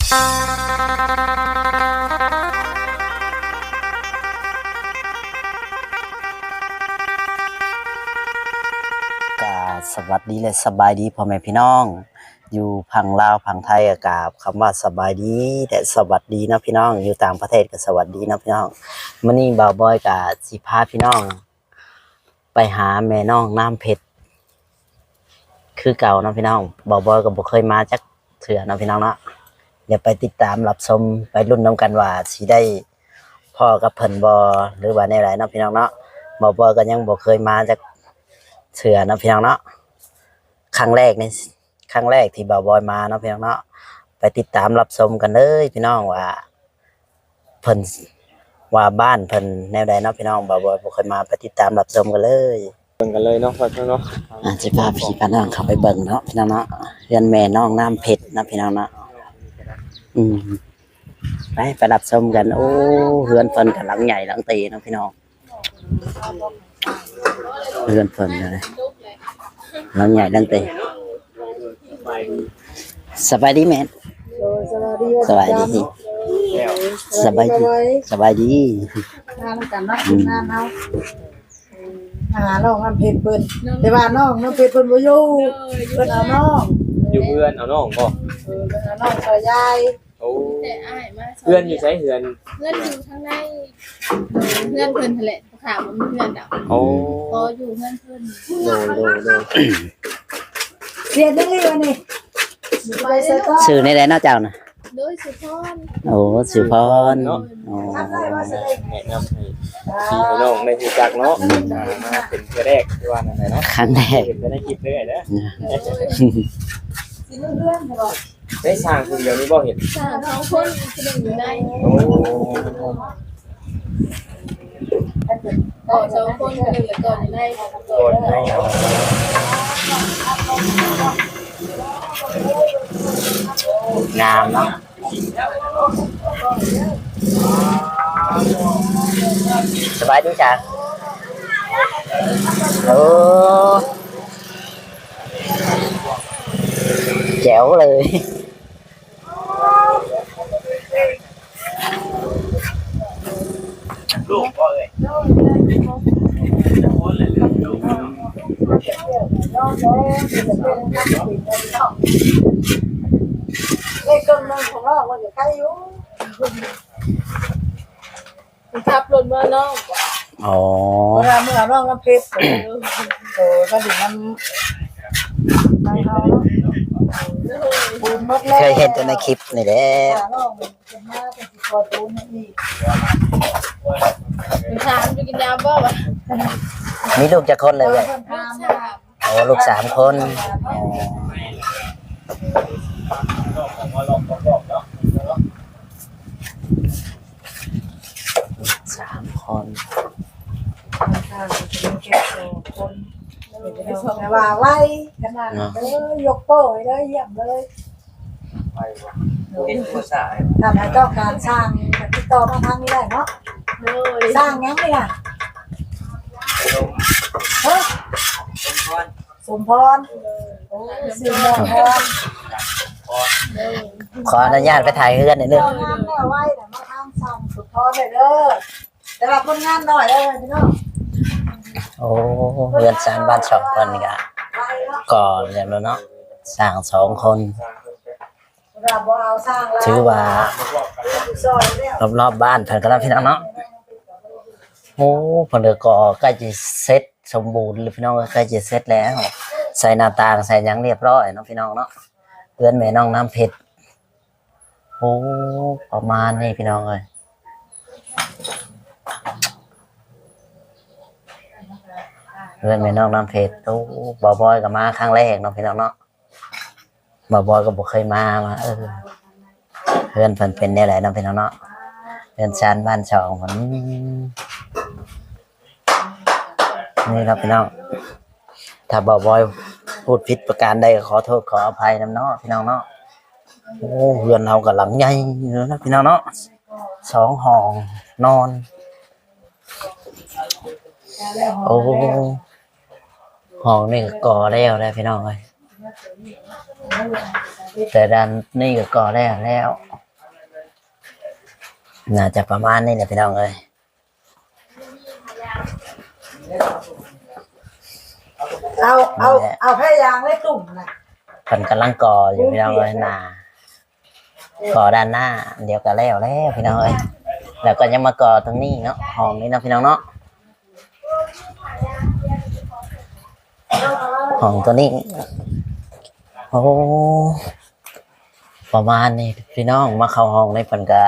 สวัสดีและสบายดีพ่อแม่พี่น้องอยู่พังลาวพังไทยอากาศคำว่าสบายดีแต่สวัสดีนะพี่น้องอยู่ต่างประเทศก็สวัสดีนะพี่น้องมื้อนี้บ่าวบอยกับสิพาพี่น้องไปหาแม่น้องน้ำเพชรคือเก่านะพี่น้องบ่าวบอยก็บ่เคยมาจักเทื่อนะพี่น้องเนาะเดี๋ยวไปติดตามรับชมไปลุ้นนํกันว่าสิได้พ่อกับเพิ่นบ่หรือว่าแนวใดเนาะพี่น้องเนาะบ่าวบอยก็ยังบ่เคยมาจักเทื่อนะพี่น้องเนาะครั้งแรกที่บ่าวบอยมาเนาะพี่น้องเนาะไปติดตามรับชมกันเลยพี่น้องว่าเพิ่นว่าบ้านเพิ่นแนวใดเนาะพี่น้องบ่าวบอยบ่เคยมาไปติดตามรับชมกันเลยเบิ่งกันเลยเนาะพ่อเนาะสิพาพี่พาน้องเข้าไปเบิ่งเนาะพี่น้องเนาะเรือนแม่น้องน้ำเพชรนะพี่น้องเนาะไปรับชมกันโอ้เรือนเพิ่นก็หลังใหญ่หลังตีเนาะพี่น้องเรือนเพิ่นเลยหลังใหญ่หลังตีสบายดีแม่สบายดีสบายดีสบายดีงานกันเนาะงานเฮาหาน้องน้ำเพชรเพิ่นแต่ว่าน้องน้ำเพชรเพิ่นบ่อยู่เพิ่นเอาน้องอยู่เพื่อนเอาน้องบ่เพิ่นเอาน้องซอยยายโอ้เพื่อนอยู่ไสเพื่อนอยู่ข้างในเพื่อนเพิ่นนั่นแหละถามว่ามีเพื่อนดอกโอ้พออยู่เพื่อนเพิ่นโดเสียจังเลยวันนี้ชื่อในใดเนาะเจ้าน่ะโดยสุพรโอ้สุพรโอ้แนะนำให้พี่ให้น้องได้รู้จักเนาะมาเป็นเทื่อแรกที่ว่านั่นแหละเนาะครั้งแรกเห็นในคลิปเลยเด้อสิเรื่องบ่ได้สร้างคนเดียวนี่บ่เห็นสาม2คนคือหนึ่งอยู่ในโอ้2คนคือเหลือก่อนอยู่ในโดนให้เอางามเนาะสบายดีจ้ะโอ้แจ๋วเลยลูกบ่เอ้ยเลขกำลังของเรามันอยู่ใกล้อยู่ขับรถมาน้องอ๋อเวลาเมื่อน้องน้ำเพชรก็ถึงน้ำเฮาปูนหมดแล้วเคยเห็นแต่ในคลิปนี่แหละน้องเป็นมาเป็นสิขอปูนนี่ถามจะกินยาบ่วะมีลูกจะคนเลยเลยโอ้ลูก3 คน3 คนแต่ว่าไว้ขนาดเลยยกโป้ยเลยเยี่ยมเลยทำให้ต้องการสร้างติดต่อมาทางนี้ได้เนาะสร้างยังไงล่ะสมพรสิมพรขออนุญาตไปถ่ายเพื่อนหน่อยนึงงานแม่ไว้แต่มาทำสั่งสุดพรเลยเด้อแต่ละคนงานหน่อยเลยพี่น้องโอ้เพื่อนสร้างบ้าน2 คนนี่ก็ก่อนแล้วเนาะสร้าง2 คนถือว่ารอบบ้านเพิ่นก็รับพี่น้องเนาะโอ้เพิ่นก็ใกล้จะเสร็จสมบูรณ์เลยพี่น้องใกล้จะเสร็จแล้วใส่หน้าต่างใส่หยังเรียบร้อยเนาะพี่น้องเนาะเรือนแม่น้องน้ำเพชรโอ้ประมาณนี้พี่น้องเอ้ยเรือนแม่น้องน้ำเพชรโอ้บ่าวบอยก็มาครั้งแรกเนาะพี่น้องเนาะบ่าวบอยก็บ่เคยมาเรือนเพิ่นเป็นได้หลายเนาะพี่น้องเนาะเรือนชานบ้าน2ผมนี่ครับพี่น้องถ้าบ่าวบอยพูดผิดประการใดก็ขอโทษขออภัยนำเนาะพี่น้องเนาะโอ้เรือนเราก็หลังใหญ่นะพี่น้องเนาะ2 ห้องนอนโอ้ห้องนี่ก็ก่อแล้วพี่น้องเอ้ย แต่ด้านนี้ก็ก่อแล้วน่าจะประมาณนี้แหละพี่น้องเอ้ย เอาแค่ยางเล็กตุ่มนะ เพิ่นกำลังก่ออยู่พี่น้องเอ้ยหน้าก่อด้านหน้าเดี๋ยวก็แล้วพี่น้องเอ้ยแล้วก็ยังมาก่อตรงนี้เนาะห้องนี้เนาะพี่น้องเนาะห้องตัวนี้โอ้ประมาณนี้พี่น้องมาเข้าห้องในเพิ่นก็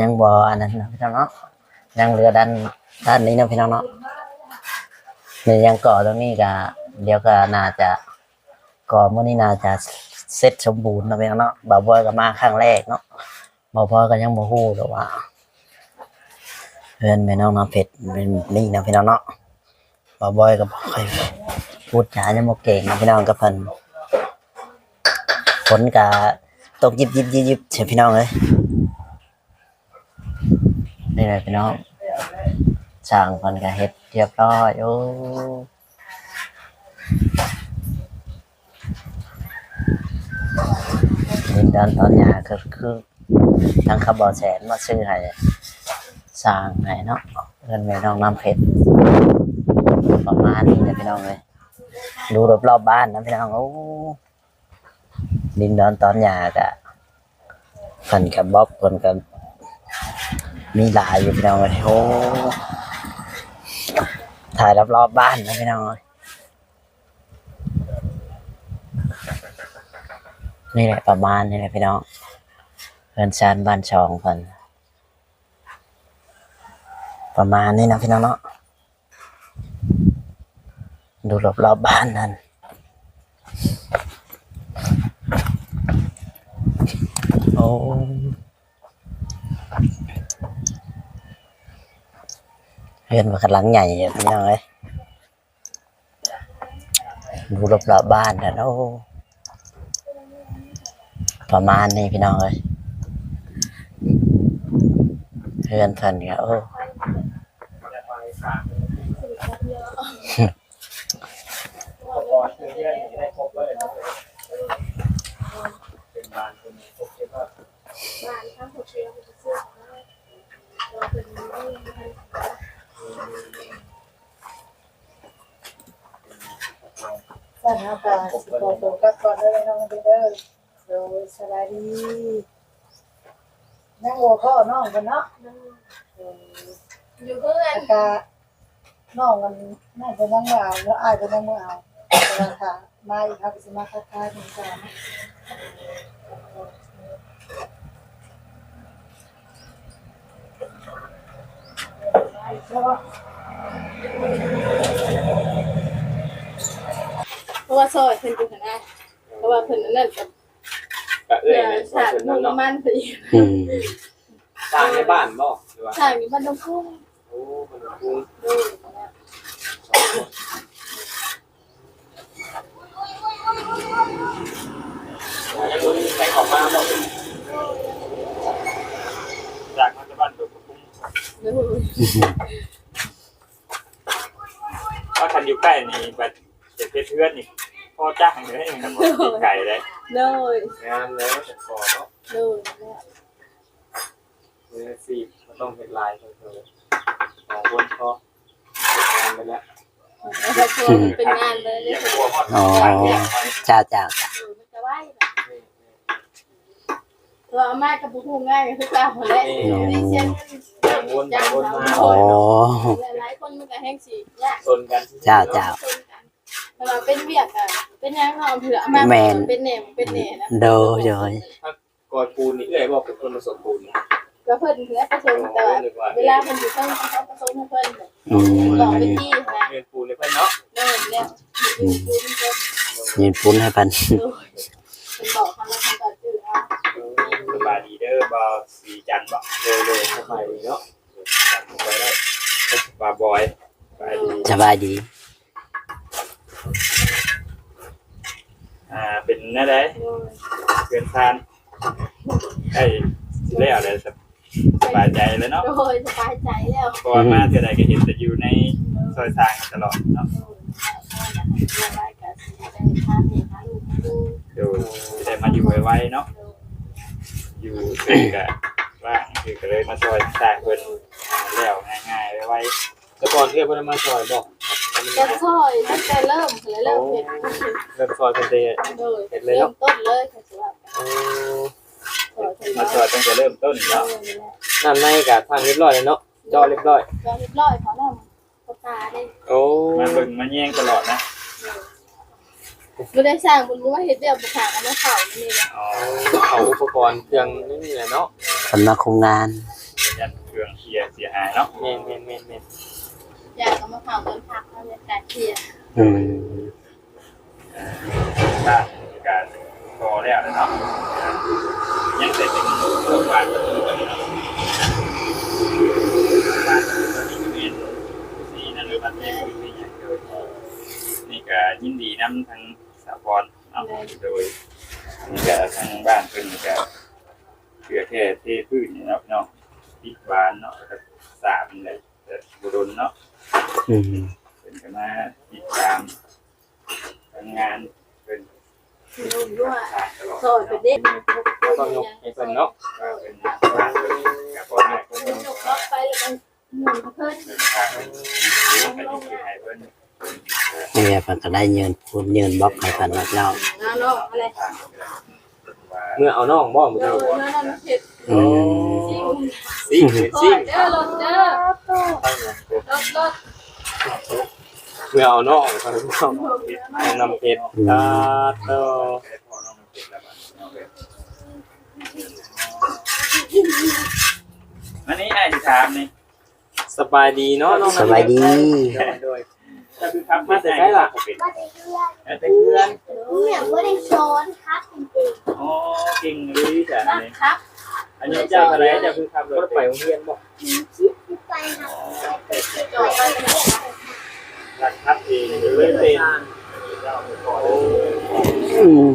ยังบ่อันนั้นนะพี่น้องเนาะยังเหลือด้านนี้เนาะพี่น้องเนาะนี่ยังก่อตรงนี้ก็เดี๋ยวก็น่าจะก่อมื้อนี้น่าจะเสร็จสมบูรณ์นะพี่น้องเนาะบ่าวบอยก็มาครั้งแรกเนาะบ่าวบอยก็ยังบ่ฮู้หรอกว่าเพื่อนแม่น้องน้ำเพชรเป็นนี่นะพี่น้องเนาะบ่าวบอยก็บ่ค่อยพูดจายังบ่เก่งนะพี่น้องกับเพิ่นฝนก็ตกยิบเสียพี่น้องเอ้ยนี่แหละพี่น้องช่างเพิ่นก็เฮ็ดเรียบร้อยโอ้ดินดอนตอนหญ้าก็คือทางเขาบ่อแสนมาซื้อให้สร้างให้เนาะเพิ่นแม่น้องน้ำเพชรประมาณนี้นะพี่น้องเอ้ยดูรอบๆบ้านนะพี่น้องโอ้ดินดอนตอนหญ้าก็เพิ่นก็บล็อกเพิ่นก็มีหลายอยู่พี่น้องเอ้ยโอ้ถ่ายรอบๆบ้านนะพี่น้องเอ้ยนี่แหละประมาณนี้แหละพี่น้องเพื่อนชานบ้านช่องเพิ่นประมาณนี้นะพี่น้องเนาะดูรอบๆบ้านนั่นโอ้เพื่อนมันกำลังใหญ่อยู่พี่น้องเอ้ยดูรอบๆบ้านนั่นโอ้ประมาณนี้พี่น้องเอ้ยเพื่อนเพิ่นก็โอ้บ้านทั้งหกเชียงเสื้อเราเป็นสั่นเอาไปสิขอตัวกลับก่อนเด้อน้องเด้อโดยสบายดีนั่งหัวข้อน้องกันเนาะ อยู่เพื่อน กะน้องมันน่าจะนั่งมาเอาแล้วอายจะนั่งมาเอาแต่ว่าค่ะมาอีกครับสิมาทักทายเหมือนกันแล้ว เพราะว่าซอยเพิ่นอยู่ข้างหน้าเพราะว่าเพิ่นนั่นกับ ก็เอ้ยใน ฉาก ส่วน มุ นั้น ง เนาะ มันสิ อืม สร้างในบ้านบ่หรือว่า ฉากนี้มันต้องพุ่ง โอ้มันคุ้ม ดู แล้วก็ใส่ของมาบ่จากมันจะบ้านตัวคุ้ม ดู ว่าคันอยู่ใกล้นี่แบบเป็นเพื่อนนี่พ่อจ้างเลยครับกินไก่เลย เลย งานแล้วแต่พอเนาะ ดู มือสีมันต้องเห็นลายเพิ่มของคนพองานไปแล้ว แล้วก็เป็นงานเลย เลี้ยง เนี่ย วัวพ่อ อ๋อจ้า มันจะไหวตัวอาม่ากับผู้ง่ายก็คือตาหัวเละดิเช่น วนไปวนมา อ๋อ หลายคนมันก็แห้งสียาก ชนกัน จ้า แต่ว่าเป็นเวียกอ่ะเป็นยังเราเผื่อมาเป็นเน่เป็นเน่นะ โดย กอยปูนนี่เลยบอกเป็นคนผสมปูน ก็เพิ่นเผื่อผสมแต่ว่าเวลามันอยู่ต้องเขาผสมให้เพิ่น อืม บอกเป็นที่นะ เงินปูนในเพื่อนเนาะ เริ่มแล้วดูเพิ่น ยืนปุ้นให้เพัน เป็นบอกเขาแล้วเขาก็จื้อเอา สบายดีเด้อบาสีจันบอกเลยสบายดีเนาะไปได้บาบอยไปดี สบายดี เป็นนั่นเลยเกินทานไอ้เล่อะไรสบายใจแล้วเนาะ โดยสบายใจแล้ว ก่อนมาเท่าไรก็เห็นแต่อยู่ในซอยทางตลอดเนาะ สบายใจ พาเห็นพาลูกมาดู เดี๋ยวจะได้มาอยู่ไว้ๆเนาะอยู่เป็นกะว่างคือก็เลยมาซอยสร้างเพิ่นแล้วง่ายๆไว้ แต่ก่อนเพื่อนเพิ่นมาซอยบอก จะซอยตั้งแต่เริ่มเลยเริ่มเห็น เริ่มซอยเพิ่นได้ เลยเริ่มต้นเลยค่ะสำหรับ โอ้ มาซอยตั้งแต่เริ่มต้นเนาะ น้ำในก็ทางเรียบร้อยแล้วเนาะจอเรียบร้อย ก็เรียบร้อยเขานำตาได้ โอ้ มาเบิ่งมาแย่งตลอดนะ บ่ได้สร้างบุญว่าเฮ็ดเดียวบ่ขาดอันนั้นเข้านี่นะ อ๋อ เอาอุปกรณ์เครื่องนี่แหละเนาะ เพิ่นมาคุมงาน ยัดเครื่องเคียร์เสียหายเนาะ แม่น อยากเอามาเผาต้นผักเอาเนี่ยการเคลียร์ อืม ถ้าการพอแล้วเนาะยังเสร็จเป็นโรงพยาบาลประตูกันเนาะบ้านเป็นสีนั่นหรือบ้านเล็กนี่อย่างเดียวนี่ก็ยินดีนำทั้งสาพรเอาโดยนี่ก็ทางบ้านเพิ่นก็เพื่อแค่เทพื้นเนาะเนาะปิดบ้านเนาะสามเลยบุรุษเนาะ อืม เป็นกันมาติดตามทำงานเป็น รู้ว่า ทางตลอด ซอยเป็นเด็ก ก็ยกให้เพิ่นเนาะ ก็เป็นบ้านเป็นกับพ่อแม่เป็น เป็นยกล็อกไปแล้วก็หมุนเพิ่น ทางเป็นเป็นให้เพิ่น นี่แหละเพิ่นก็ได้เงินพูดเงินบล็อกให้เพิ่นแล้วเนาะ เอาเนาะอะไร ว่า เมื่อเอาน้องบ่มื้อ เดี๋ยว นี้ นั่นเฮ็ด อืม ซิ่ง ซิ่ง โอ้ ซิ่ ย ง เด้อรถเด้อรถ เมื่อเอาน้องเพิ่นเอานำเพชรตาโต อันนี้ไอ้ที่ถามนี่ สบายดีเนาะน้อง สบายดี ด้วย ก็คือครับมาแต่ใช้ล่ะแต่เพื่อน เนี่ยบ่ได้สอนครับจริง อ๋อจริงหรือจ้ะ ๆนะครับ อันนี้เจ้าอะไรจะคือขับร ร ถ ถไปโรงเรียนบ่ จอดไปแล้ว รักทับเองหรือเป็น อืม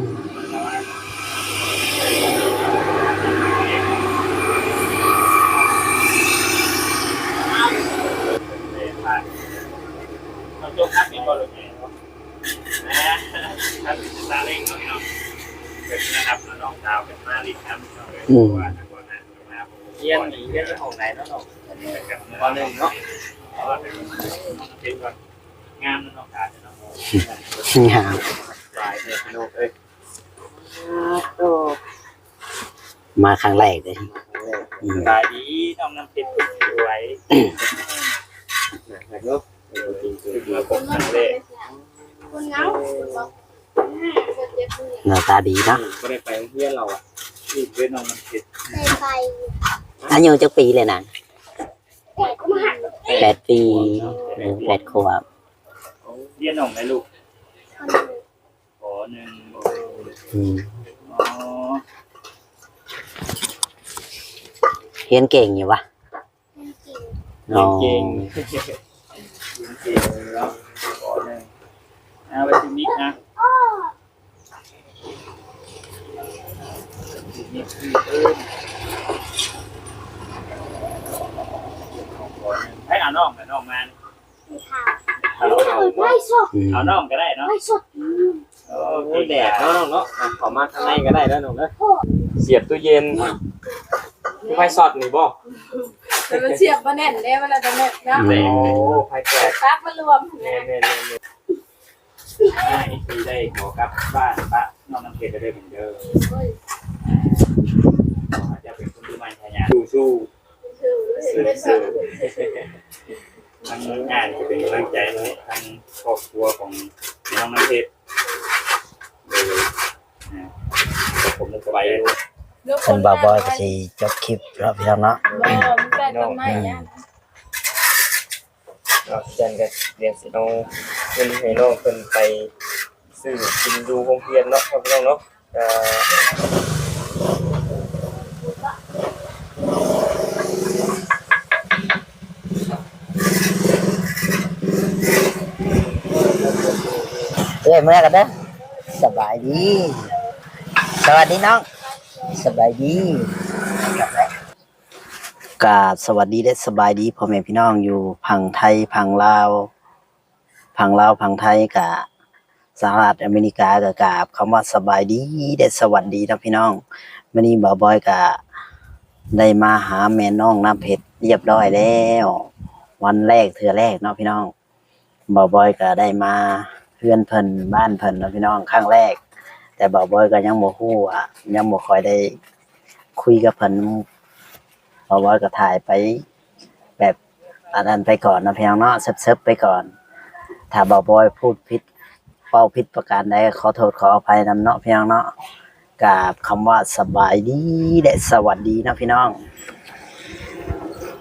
เราจงทักเป็นบอลลูนนะทักเป็นซาเล้งเนาะพี่น้องเป็นนะครับน้องสาวเป็นมาลิครับว่าทางวันนั้นมา เรียนหนีเรียนของไหนเนาะน้อง ตอนหนึ่งเนาะเป็นก่อนงานน้องขาดเนาะ งาม ปลายเนี่ยพี่น้องเอ้ย โต มาครั้งแรกเลยอืม ตายดีน้องน้ำเพชรสวย แล้วก็ มาพบครั้งแรก คนเหงาบอกเจ็บมือ หน้าตาดีเนาะ บ่ได้ไปโรงเรียนเราอ่ะ นี่เป็นน้องน้ำเพชร ไป อายุจักปีเลยนะ แต่ก็มาหัก 8 ปีหรือ8 ขวบ เรียนน้องไหมลูกขอหนึ่ง อืม อ๋อ เรียนเก่งอยู่วะอ๋อ เก่ง เก่งแล้วขอหนึ่งเอาไปทีนี้นะนี่คือให้เอาน้องกับน้องมา ไม่สด อืม เอาน้องก็ได้เนาะ ไม่สด โอ้แดดเนาะน้องเนาะขอมาข้างในก็ได้แล้วน้องเด้อเสียบตู้เย็นไฟสอดนี่บ่ มันเสียบมาแน่นเลยมันจะแน่นนะ โอ้ไฟแตก ปั๊บมันรวม แน่ๆ ให้ปีได้ขอกลับบ้านปะน้องน้ำเพชรจะได้เหมือนเดิมจะเป็นคนที่มันขยัน สู้ สื่อทั้งงานจะเป็นกำลังใจให้ทั้งครอบครัวของน้องน้ำเพชรเลยผมจะไป เพิ่นบ่าวบอยก็สิจบคลิปแล้วพี่น้องเนาะ มันแปลต้นไม้เนี่ย ๆเราเรียนกันเรียนสิน้องเพิ่นให้น้องเพิ่นไปซื้อกินดูโรงเรียนเนาะครับน้องเนาะเอ้ยเมื่อกันเด้อสบายดี สวัสดีน้อง สบายดีกราบสวัสดีและสบายดีพ่อแม่พี่น้องอยู่พังไทยพังลาวพังไทยกะ สหรัฐอเมริกาก็กราบคำว่าสบายดีและสวัสดีนะพี่น้องมื้อนี้บ่าวบอยก็ได้มาหาแม่น้องน้ำเพชรเรียบร้อยแล้ว วันแรกเทื่อแรกเนาะพี่น้องบ่าวบอยก็ได้มาเพื่อนเพิ่นบ้านเพิ่นเนาะพี่น้องครั้งแรก แต่บ่าวบอยก็ยังบ่ฮู้อ่ะยังบ่ค่อยได้คุยกับเพิ่นบ่าวบอยก็ถ่ายไปแบบอันนั้นไปก่อนเนาะพี่น้องเนาะเซิบๆไปก่อน ถ้าบ่าวบอยพูดผิดเป้าผิดประการใดขอโทษขออภัยนำเนาะพี่น้องเนาะกับคำว่าสบายดีและสวัสดีนะพี่น้อง